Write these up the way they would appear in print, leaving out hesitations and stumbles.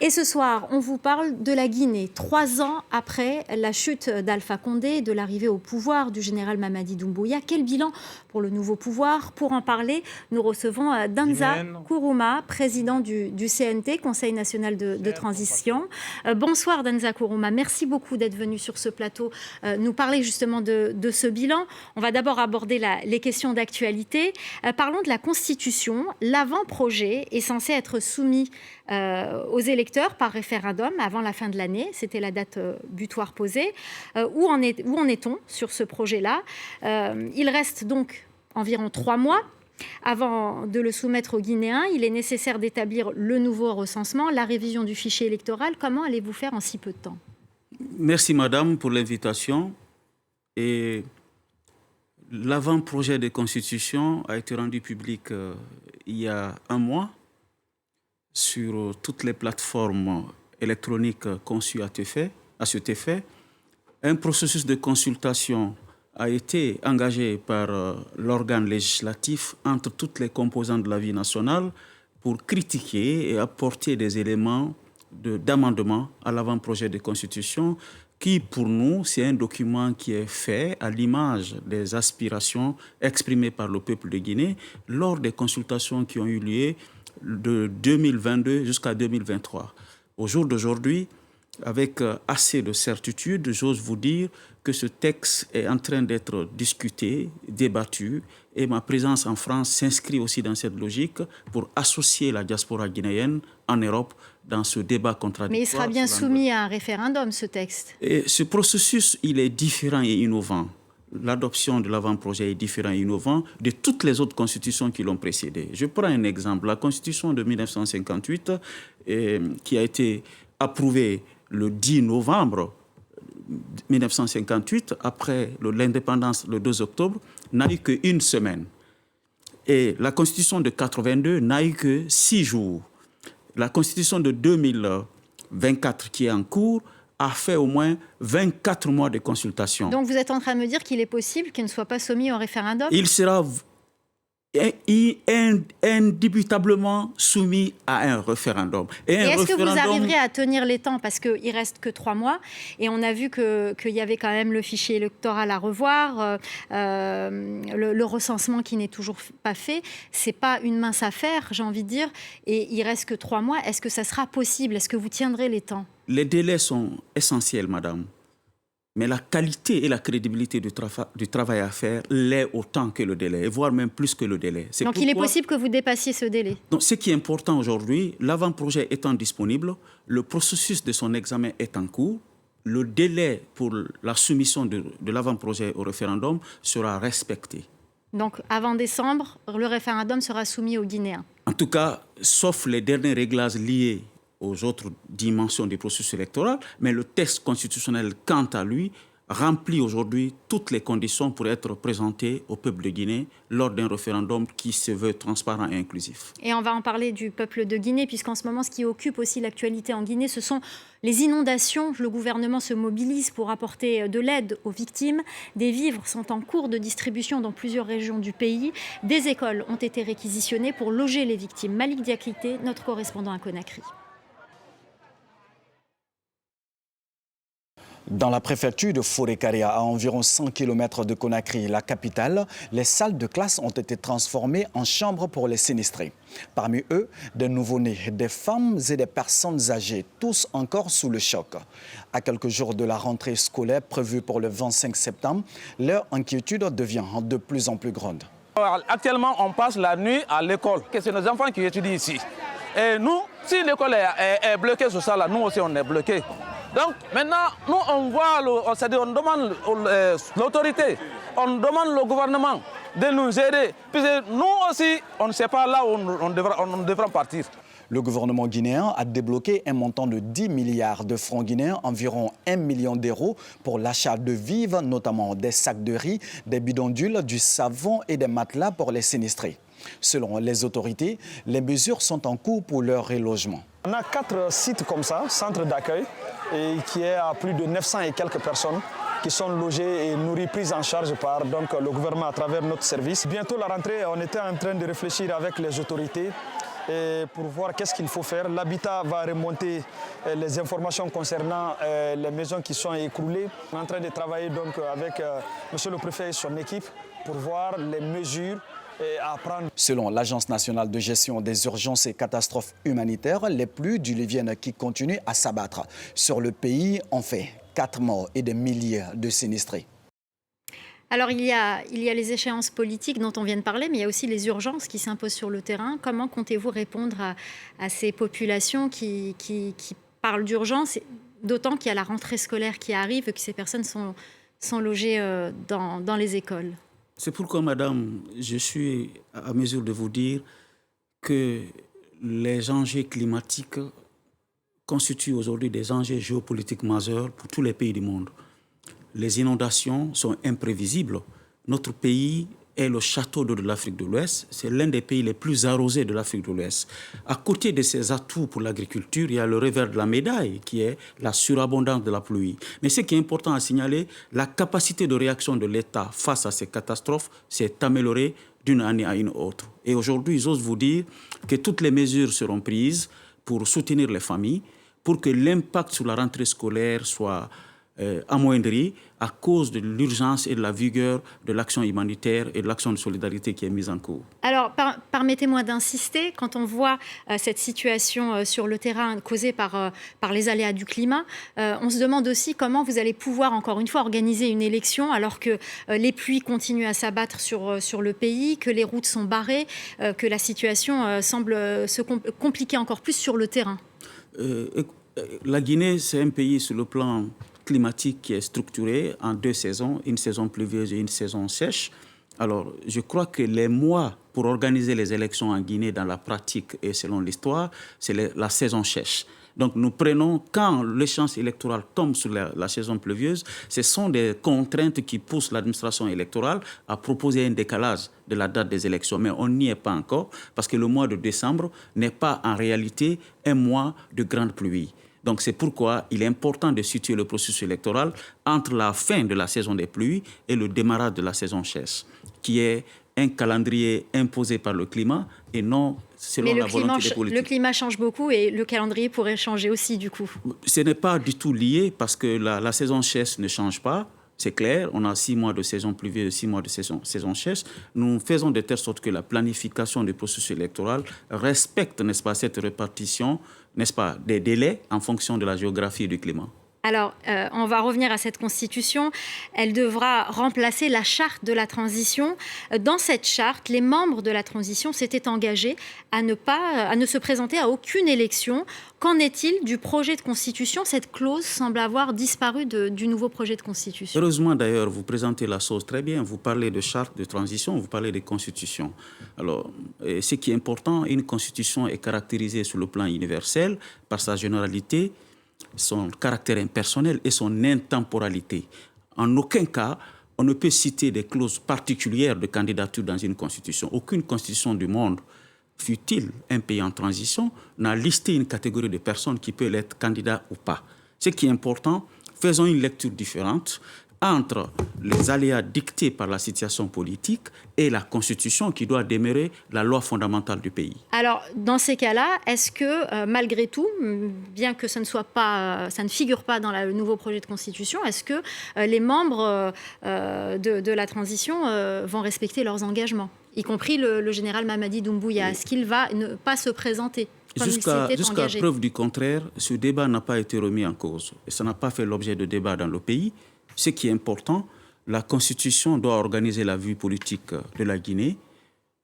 Et ce soir, on vous parle de la Guinée. 3 ans après la chute d'Alpha Condé et de l'arrivée au pouvoir du général Mamadi Doumbouya, quel bilan pour le nouveau pouvoir? Pour en parler, nous recevons Danza Kourouma, président du CNT, Conseil national de transition. Bonsoir Danza Kourouma, merci beaucoup d'être venu sur ce plateau nous parler justement de ce bilan. On va d'abord aborder les questions d'actualité. Parlons de la Constitution. L'avant-projet est censé être soumis aux électeurs par référendum avant la fin de l'année. C'était la date butoir posée. Où en est-on sur ce projet-là? Il reste donc environ 3 mois avant de le soumettre aux Guinéens. Il est nécessaire d'établir le nouveau recensement, la révision du fichier électoral. Comment allez-vous faire en si peu de temps? Merci madame pour l'invitation. Et l'avant-projet de constitution a été rendu public il y a 1 mois sur toutes les plateformes électroniques conçues à cet effet. Un processus de consultation a été engagé par l'organe législatif entre toutes les composantes de la vie nationale pour critiquer et apporter des éléments d'amendement à l'avant-projet de constitution qui, pour nous, c'est un document qui est fait à l'image des aspirations exprimées par le peuple de Guinée lors des consultations qui ont eu lieu de 2022 jusqu'à 2023. Au jour d'aujourd'hui, avec assez de certitude, j'ose vous dire que ce texte est en train d'être discuté, débattu, et ma présence en France s'inscrit aussi dans cette logique pour associer la diaspora guinéenne en Europe dans ce débat contradictoire. Mais il sera bien soumis à un référendum, ce texte. Et ce processus, il est différent et innovant. L'adoption de l'avant-projet est différent et innovant de toutes les autres constitutions qui l'ont précédé. Je prends un exemple. La constitution de 1958, qui a été approuvée le 10 novembre 1958, après l'indépendance le 2 octobre, n'a eu qu'une semaine. Et la constitution de 82 n'a eu que 6 jours. La constitution de 2024, qui est en cours, a fait au moins 24 mois de consultation. Donc vous êtes en train de me dire qu'il est possible qu'il ne soit pas soumis au référendum? Il sera indébutablement soumis à un référendum. Et est-ce que vous arriverez à tenir les temps? Parce qu'il ne reste que 3 mois et on a vu qu'il y avait quand même le fichier électoral à revoir, le recensement qui n'est toujours pas fait. Ce n'est pas une mince affaire, j'ai envie de dire, et il ne reste que 3 mois. Est-ce que ça sera possible? Est-ce que vous tiendrez les temps? Les délais sont essentiels, madame. Mais la qualité et la crédibilité du travail à faire l'est autant que le délai, voire même plus que le délai. Donc il est possible que vous dépassiez ce délai? Donc, ce qui est important aujourd'hui, l'avant-projet étant disponible, le processus de son examen est en cours, le délai pour la soumission de l'avant-projet au référendum sera respecté. Donc avant décembre, le référendum sera soumis aux Guinéens? En tout cas, sauf les derniers réglages liés aux autres dimensions du processus électoral, mais le texte constitutionnel, quant à lui, remplit aujourd'hui toutes les conditions pour être présenté au peuple de Guinée lors d'un référendum qui se veut transparent et inclusif. Et on va en parler du peuple de Guinée, puisqu'en ce moment, ce qui occupe aussi l'actualité en Guinée, ce sont les inondations. Le gouvernement se mobilise pour apporter de l'aide aux victimes. Des vivres sont en cours de distribution dans plusieurs régions du pays. Des écoles ont été réquisitionnées pour loger les victimes. Malik Diakité, notre correspondant à Conakry. Dans la préfecture de Forécaria, à environ 100 km de Conakry, la capitale, les salles de classe ont été transformées en chambres pour les sinistrés. Parmi eux, des nouveau-nés, des femmes et des personnes âgées, tous encore sous le choc. À quelques jours de la rentrée scolaire prévue pour le 25 septembre, leur inquiétude devient de plus en plus grande. Actuellement, on passe la nuit à l'école, c'est nos enfants qui étudient ici. Et nous, si l'école est bloquée sur ça, là, nous aussi on est bloqués. Donc maintenant, nous on voit, on demande l'autorité, on demande le gouvernement de nous aider. Puisque nous aussi, on ne sait pas là où on devra partir. Le gouvernement guinéen a débloqué un montant de 10 milliards de francs guinéens, environ 1 million d'euros, pour l'achat de vivres, notamment des sacs de riz, des bidonvilles, du savon et des matelas pour les sinistrés. Selon les autorités, les mesures sont en cours pour leur relogement. On a 4 sites comme ça, centres d'accueil, qui est à plus de 900 et quelques personnes qui sont logées et nourries, prises en charge par le gouvernement à travers notre service. Bientôt la rentrée, on était en train de réfléchir avec les autorités pour voir qu'est-ce qu'il faut faire. L'habitat va remonter les informations concernant les maisons qui sont écroulées. On est en train de travailler donc avec monsieur le préfet et son équipe pour voir les mesures à prendre. Selon l'Agence nationale de gestion des urgences et catastrophes humanitaires, les pluies diluviennes qui continuent à s'abattre sur le pays ont fait 4 morts et des milliers de sinistrés. Alors, il y a les échéances politiques dont on vient de parler, mais il y a aussi les urgences qui s'imposent sur le terrain. Comment comptez-vous répondre à ces populations qui parlent d'urgence, d'autant qu'il y a la rentrée scolaire qui arrive et que ces personnes sont logées dans les écoles? C'est pourquoi, madame, je suis à mesure de vous dire que les enjeux climatiques constituent aujourd'hui des enjeux géopolitiques majeurs pour tous les pays du monde. Les inondations sont imprévisibles. Notre pays est le château d'eau de l'Afrique de l'Ouest. C'est l'un des pays les plus arrosés de l'Afrique de l'Ouest. À côté de ces atouts pour l'agriculture, il y a le revers de la médaille, qui est la surabondance de la pluie. Mais ce qui est important à signaler, la capacité de réaction de l'État face à ces catastrophes s'est améliorée d'une année à une autre. Et aujourd'hui, j'ose vous dire que toutes les mesures seront prises pour soutenir les familles, pour que l'impact sur la rentrée scolaire soit amoindri à cause de l'urgence et de la vigueur de l'action humanitaire et de l'action de solidarité qui est mise en cours. Alors, permettez-moi d'insister, quand on voit cette situation sur le terrain causée par les aléas du climat, on se demande aussi comment vous allez pouvoir, encore une fois, organiser une élection alors que les pluies continuent à s'abattre sur le pays, que les routes sont barrées, que la situation semble se compliquer encore plus sur le terrain. La Guinée, c'est un pays sur le plan climatique qui est structuré en 2 saisons, une saison pluvieuse et une saison sèche. Alors, je crois que les mois pour organiser les élections en Guinée dans la pratique et selon l'histoire, c'est la saison sèche. Donc, nous prenons, quand l'échéance électorale tombe sur la saison pluvieuse, ce sont des contraintes qui poussent l'administration électorale à proposer un décalage de la date des élections. Mais on n'y est pas encore, parce que le mois de décembre n'est pas en réalité un mois de grande pluie. Donc c'est pourquoi il est important de situer le processus électoral entre la fin de la saison des pluies et le démarrage de la saison sèche, qui est un calendrier imposé par le climat et non selon la volonté des politiques. Le climat change beaucoup et le calendrier pourrait changer aussi du coup. Ce n'est pas du tout lié parce que la saison sèche ne change pas. C'est clair, on a 6 mois de saison pluvieuse, 6 mois de saison sèche. Nous faisons de telle sorte que la planification du processus électoral respecte, n'est-ce pas, cette répartition, n'est-ce pas, des délais en fonction de la géographie et du climat. Alors, on va revenir à cette constitution. Elle devra remplacer la charte de la transition. Dans cette charte, les membres de la transition s'étaient engagés à ne se présenter à aucune élection. Qu'en est-il du projet de constitution? Cette clause semble avoir disparu du nouveau projet de constitution. Heureusement, d'ailleurs, vous présentez la chose très bien. Vous parlez de charte de transition, vous parlez de constitution. Alors, ce qui est important, une constitution est caractérisée sur le plan universel par sa généralité, son caractère impersonnel et son intemporalité. En aucun cas, on ne peut citer des clauses particulières de candidature dans une constitution. Aucune constitution du monde, fût-il un pays en transition, n'a listé une catégorie de personnes qui peuvent être candidats ou pas. Ce qui est important, faisons une lecture différente entre les aléas dictés par la situation politique et la Constitution qui doit demeurer la loi fondamentale du pays. Alors, dans ces cas-là, est-ce que, malgré tout, bien que ça ne figure pas dans le nouveau projet de Constitution, est-ce que les membres de la transition vont respecter leurs engagements, y compris le général Mamadi Doumbouya? Est-ce qu'il va ne pas se présenter comme il s'était engagé? Jusqu'à preuve du contraire, ce débat n'a pas été remis en cause. Et ça n'a pas fait l'objet de débat dans le pays. Ce qui est important, la Constitution doit organiser la vie politique de la Guinée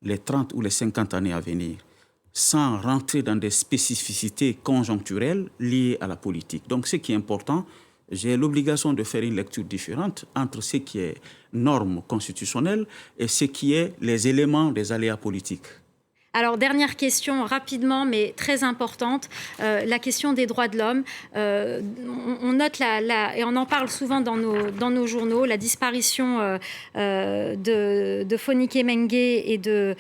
les 30 ou les 50 années à venir, sans rentrer dans des spécificités conjoncturelles liées à la politique. Donc, ce qui est important, j'ai l'obligation de faire une lecture différente entre ce qui est norme constitutionnelle et ce qui est les éléments des aléas politiques. Alors, dernière question, rapidement, mais très importante, la question des droits de l'homme. On note, et on en parle souvent dans nos journaux, la disparition de Fonike Mengue et de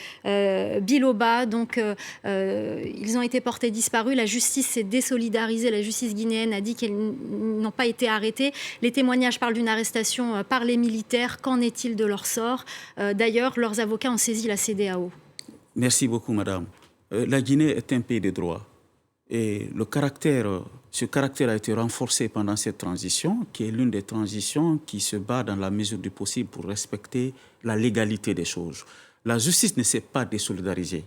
Biloba. Donc, ils ont été portés disparus. La justice s'est désolidarisée. La justice guinéenne a dit qu'ils n'ont pas été arrêtés. Les témoignages parlent d'une arrestation par les militaires. Qu'en est-il de leur sort? D'ailleurs, leurs avocats ont saisi la CEDEAO. Merci beaucoup, madame. La Guinée est un pays de droit. Et ce caractère a été renforcé pendant cette transition, qui est l'une des transitions qui se bat dans la mesure du possible pour respecter la légalité des choses. La justice ne s'est pas désolidarisée.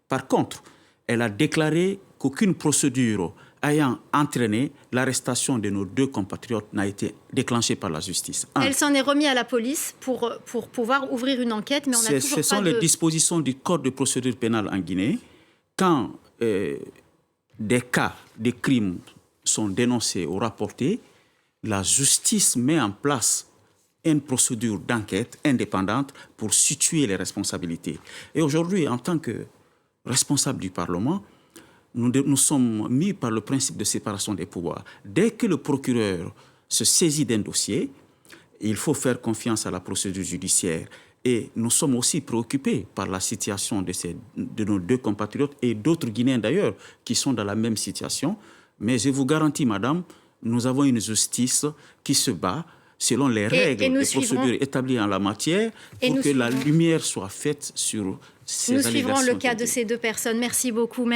Par contre, elle a déclaré qu'aucune procédure ayant entraîné l'arrestation de nos 2 compatriotes n'a été déclenchée par la justice. Elle s'en est remise à la police pour pouvoir ouvrir une enquête, mais on n'a toujours pas de... Ce sont les dispositions du Code de procédure pénale en Guinée. Quand des cas de crimes sont dénoncés ou rapportés, la justice met en place une procédure d'enquête indépendante pour situer les responsabilités. Et aujourd'hui, en tant que responsable du Parlement, nous sommes mis par le principe de séparation des pouvoirs. Dès que le procureur se saisit d'un dossier, il faut faire confiance à la procédure judiciaire. Et nous sommes aussi préoccupés par la situation de nos 2 compatriotes et d'autres Guinéens d'ailleurs qui sont dans la même situation. Mais je vous garantis, madame, nous avons une justice qui se bat selon les règles et procédures établies en la matière pour que la lumière soit faite sur ces allégations. Nous suivrons le cas de ces 2 personnes. Merci beaucoup.